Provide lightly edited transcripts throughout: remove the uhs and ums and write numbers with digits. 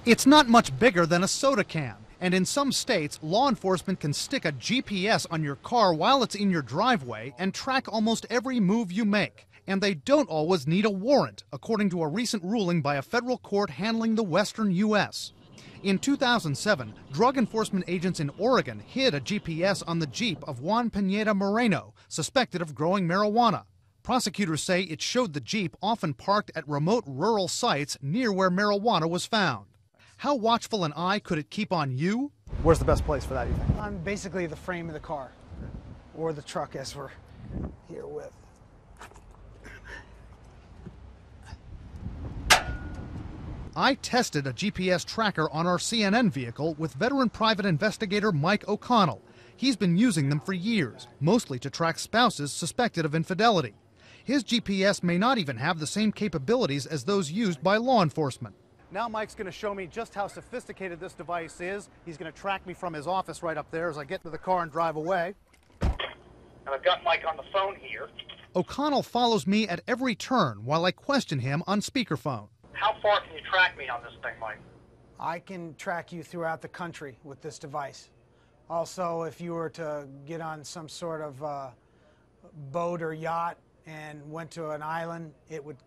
It's not much bigger than a soda can, and in some states, law enforcement can stick a GPS on your car while it's in your driveway and track almost every move you make. And they don't always need a warrant, according to a recent ruling by a federal court handling the western U.S. In 2007, drug enforcement agents in Oregon hid a GPS on the Jeep of Juan Pineda Moreno, suspected of growing marijuana. Prosecutors say it showed the Jeep often parked at remote rural sites near where marijuana was found. How watchful an eye could it keep on you? Where's the best place for that, you think? On basically the frame of the car, or the truck as we're here with. I tested a GPS tracker on our CNN vehicle with veteran private investigator Mike O'Connell. He's been using them for years, mostly to track spouses suspected of infidelity. His GPS may not even have the same capabilities as those used by law enforcement. Now Mike's going to show me just how sophisticated this device is. He's going to track me from his office right up there as I get into the car and drive away. And I've got Mike on the phone here. O'Connell follows me at every turn while I question him on speakerphone. How far can you track me on this thing, Mike? I can track you throughout the country with this device. Also, if you were to get on some sort of boat or yacht and went to an island, it would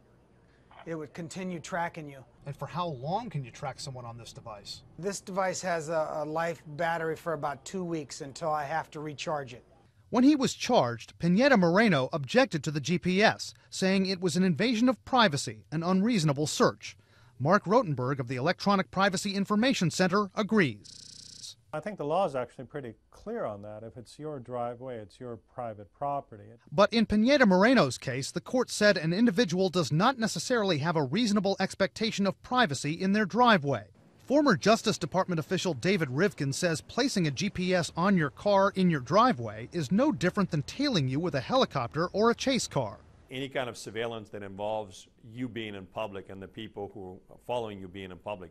continue tracking you. And for how long can you track someone on this device? This device has a life battery for about 2 weeks until I have to recharge it. When he was charged, Pineda Moreno objected to the GPS, saying it was an invasion of privacy, an unreasonable search. Mark Rotenberg of the Electronic Privacy Information Center agrees. I think the law is actually pretty clear on that. If it's your driveway, it's your private property. But in Pineda Moreno's case, the court said an individual does not necessarily have a reasonable expectation of privacy in their driveway. Former Justice Department official David Rivkin says placing a GPS on your car in your driveway is no different than tailing you with a helicopter or a chase car. Any kind of surveillance that involves you being in public and the people who are following you being in public,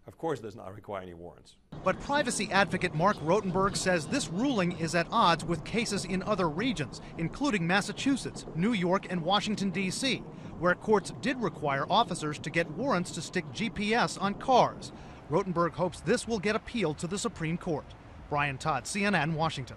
of course, does not require any warrants. But privacy advocate Mark Rotenberg says this ruling is at odds with cases in other regions, including Massachusetts, New York, and Washington, D.C., where courts did require officers to get warrants to stick GPS on cars. Rotenberg hopes this will get appealed to the Supreme Court. Brian Todd, CNN, Washington.